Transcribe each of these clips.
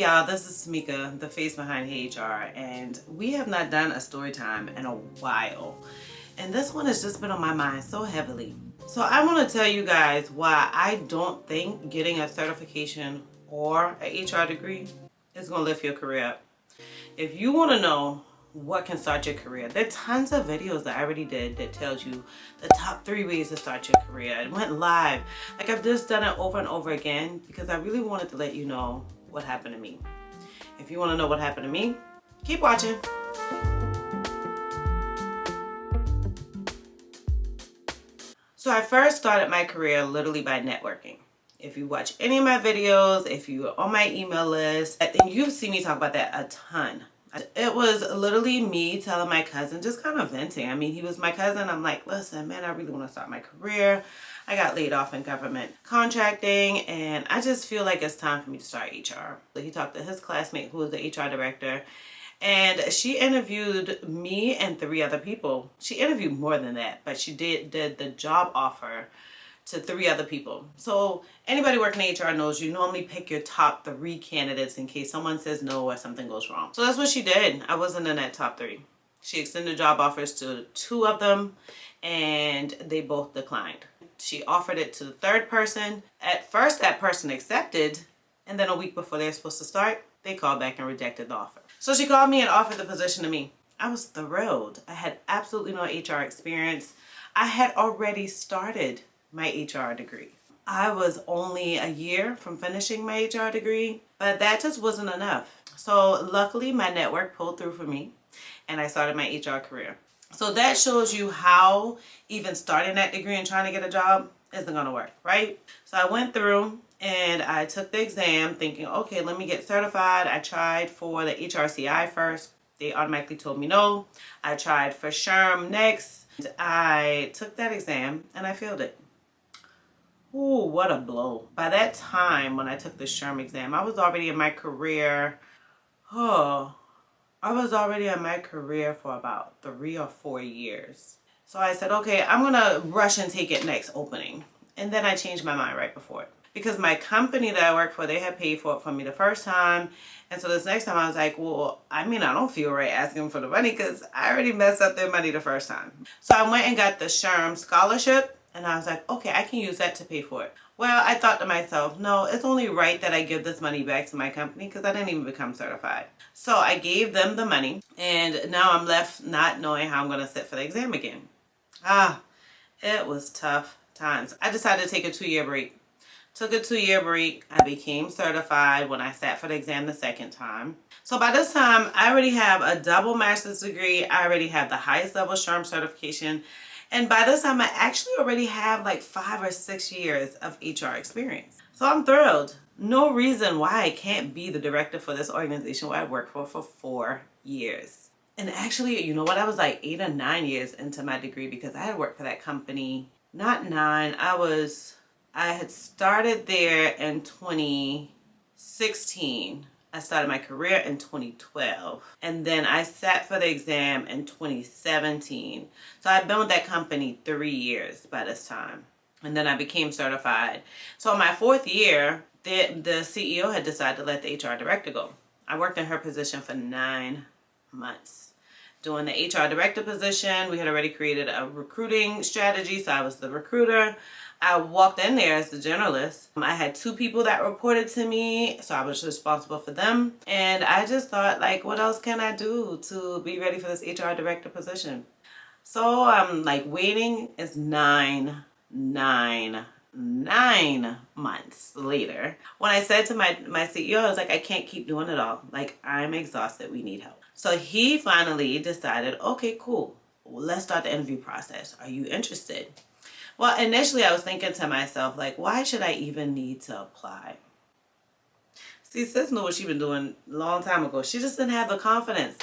Hey y'all, this is Timeka, the face behind Heyyy HR, and we have not done a story time in a while. And this one has just been on my mind so heavily. So I want to tell you guys why I don't think getting a certification or an HR degree is going to lift your career up. If you want to know what can start your career, there are tons of videos that I already did that tells you the top 3 ways to start your career. It went live. Like, I've just done it over and over again because I really wanted to let you know what happened to me. If you want to know what happened to me, keep watching. So I first started my career literally by networking. If you watch any of my videos, if you're on my email list, then you've seen me talk about that a ton. It was literally me telling my cousin, just kind of venting. I mean, he was my cousin. I'm like, listen, man, I really want to start my career. I got laid off in government contracting, and I just feel like it's time for me to start HR. So he talked to his classmate who was the HR director, and she interviewed me and 3 other people. She interviewed more than that, but she did the job offer to 3 other people. So anybody working in HR knows you normally pick your top 3 candidates in case someone says no or something goes wrong. So that's what she did. I wasn't in that top 3. She extended job offers to 2 of them, and they both declined. She offered it to the 3rd person. At first, that person accepted, and then a week before they were supposed to start, they called back and rejected the offer. So she called me and offered the position to me. I was thrilled. I had absolutely no HR experience. I had already started my HR degree. I was only a year from finishing my HR degree, but that just wasn't enough. So luckily my network pulled through for me and I started my HR career. So that shows you how even starting that degree and trying to get a job isn't gonna work, right? So I went through and I took the exam thinking, okay, let me get certified. I tried for the HRCI first. They automatically told me no. I tried for SHRM next. I took that exam and I failed it. Ooh, what a blow. By that time, when I took the SHRM exam, I was already in my career. I was already in my career for about 3 or 4 years. So I said, okay, I'm gonna rush and take it next opening. And then I changed my mind right before it. Because my company that I work for, they had paid for it for me the first time. And so this next time I was like, well, I mean, I don't feel right asking for the money because I already messed up their money the first time. So I went and got the SHRM scholarship. And I was like, okay, I can use that to pay for it. Well, I thought to myself, no, it's only right that I give this money back to my company because I didn't even become certified. So I gave them the money, and now I'm left not knowing how I'm going to sit for the exam again. It was tough times. I decided to take a 2-year break. Took a 2-year break. I became certified when I sat for the exam the 2nd time. So by this time, I already have a double master's degree. I already have the highest level SHRM certification. And by this time, I actually already have like 5 or 6 years of HR experience. So I'm thrilled. No reason why I can't be the director for this organization where I worked for 4 years. And actually, you know what? I was like 8 or 9 years into my degree because I had worked for that company. Not 9. I had started there in 2016. I started my career in 2012, and then I sat for the exam in 2017. So I've been with that company 3 years by this time, and then I became certified. So in my 4th year, the CEO had decided to let the HR director go. I worked in her position for 9 months. Doing the HR director position, we had already created a recruiting strategy, so I was the recruiter. I walked in there as the generalist. I had 2 people that reported to me, so I was responsible for them. And I just thought, like, what else can I do to be ready for this HR director position? So I'm like waiting. It's 9 months later. When I said to my CEO, I was like, I can't keep doing it all. Like, I'm exhausted. We need help. So he finally decided, okay, cool. Well, let's start the interview process. Are you interested? Well, initially I was thinking to myself, like, why should I even need to apply? See, sis knew what she'd been doing a long time ago. She just didn't have the confidence.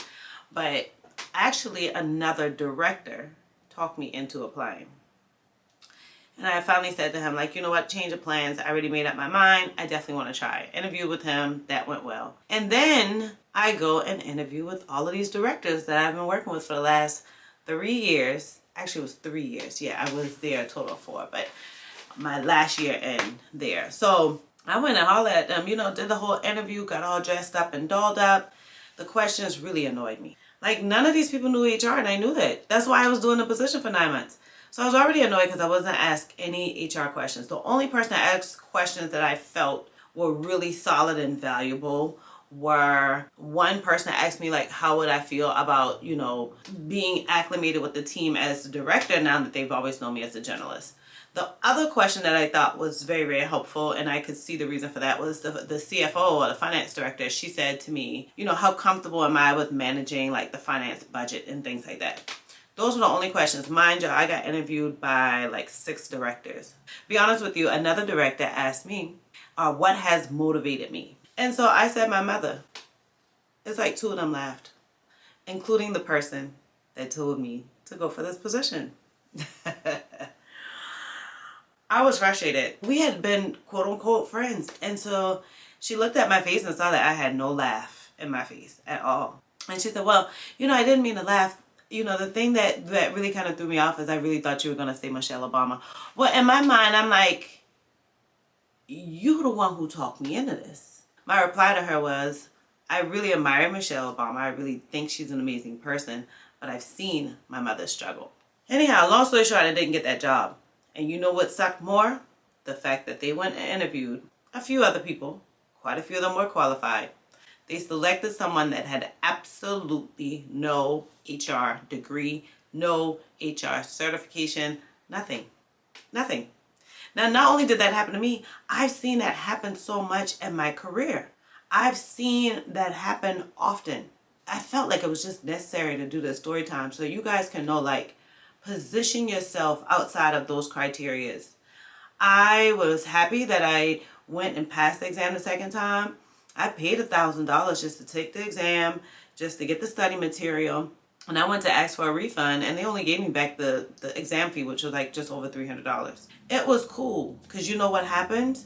But actually another director talked me into applying. And I finally said to him, like, you know what, change of plans. I already made up my mind. I definitely want to try. Interview with him. That went well. And then I go and interview with all of these directors that I've been working with for the last 3 years. Actually, it was 3 years. Yeah, I was there a total of 4, but my last year in there. So I went and hollered at them, you know, did the whole interview, got all dressed up and dolled up. The questions really annoyed me. Like, none of these people knew HR, and I knew that. That's why I was doing the position for 9 months. So I was already annoyed because I wasn't asked any HR questions. The only person that asked questions that I felt were really solid and valuable were one person that asked me, like, how would I feel about, you know, being acclimated with the team as the director now that they've always known me as a generalist. The other question that I thought was very, very helpful, and I could see the reason for that, was the CFO, or the finance director. She said to me, you know, how comfortable am I with managing like the finance budget and things like that. Those were the only questions. Mind you, I got interviewed by like 6 directors. Be honest with you, another director asked me, what has motivated me? And so I said my mother. It's like 2 of them laughed, including the person that told me to go for this position. I was frustrated. We had been quote unquote friends. And so she looked at my face and saw that I had no laugh in my face at all. And she said, well, you know, I didn't mean to laugh. You know, the thing that really kind of threw me off is I really thought you were going to say Michelle Obama. Well, in my mind, I'm like, you're the one who talked me into this. My reply to her was, I really admire Michelle Obama. I really think she's an amazing person, but I've seen my mother struggle. Anyhow, long story short, I didn't get that job. And you know what sucked more? The fact that they went and interviewed a few other people. Quite a few of them were qualified. They selected someone that had absolutely no HR degree, no HR certification, nothing. Nothing. Now, not only did that happen to me, I've seen that happen so much in my career. I've seen that happen often. I felt like it was just necessary to do this story time so you guys can know, like, position yourself outside of those criterias. I was happy that I went and passed the exam the second time. I paid $1,000 just to take the exam, just to get the study material. And I went to ask for a refund, and they only gave me back the exam fee, which was like just over $300. It was cool, because you know what happened?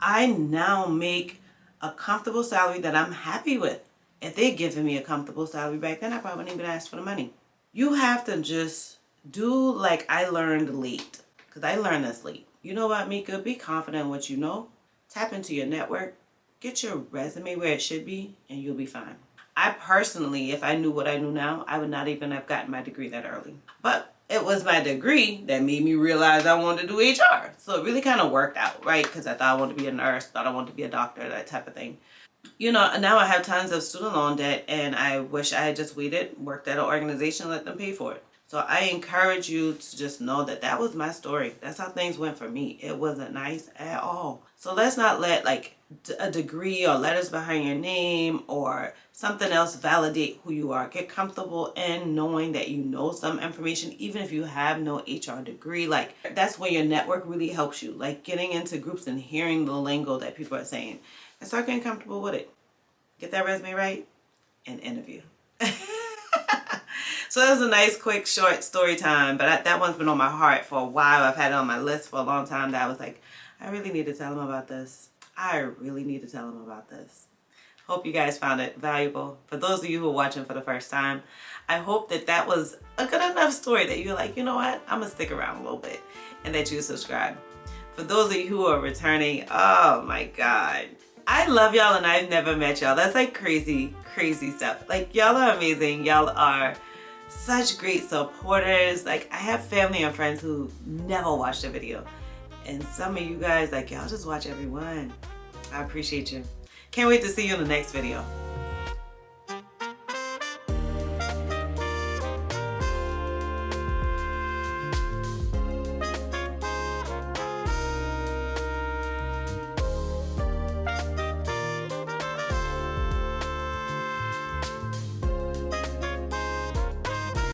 I now make a comfortable salary that I'm happy with. If they'd given me a comfortable salary back then, I probably wouldn't even ask for the money. You have to just do like I learned late, because I learned this late. You know what, Mika? Be confident in what you know. Tap into your network. Get your resume where it should be, and you'll be fine. I personally, if I knew what I knew now, I would not even have gotten my degree that early. But it was my degree that made me realize I wanted to do HR. So it really kind of worked out, right? Because I thought I wanted to be a nurse, thought I wanted to be a doctor, that type of thing. You know, now I have tons of student loan debt, and I wish I had just waited, worked at an organization, let them pay for it. So I encourage you to just know that that was my story. That's how things went for me. It wasn't nice at all. So let's not let like a degree or letters behind your name or something else validate who you are. Get comfortable in knowing that you know some information, even if you have no HR degree. Like, that's where your network really helps you. Like getting into groups and hearing the lingo that people are saying, and start getting comfortable with it. Get that resume right and interview. So that was a nice, quick, short story time, but that one's been on my heart for a while. I've had it on my list for a long time that I was like, I really need to tell him about this. I really need to tell him about this. Hope you guys found it valuable. For those of you who are watching for the first time, I hope that that was a good enough story that you're like, you know what, I'm going to stick around a little bit, and that you subscribe. For those of you who are returning, oh my God. I love y'all, and I've never met y'all. That's like crazy, crazy stuff. Like, y'all are amazing. Y'all are such great supporters. Like, I have family and friends who never watched a video, and some of you guys, like, y'all just watch every one. I appreciate you. Can't wait to see you in the next video.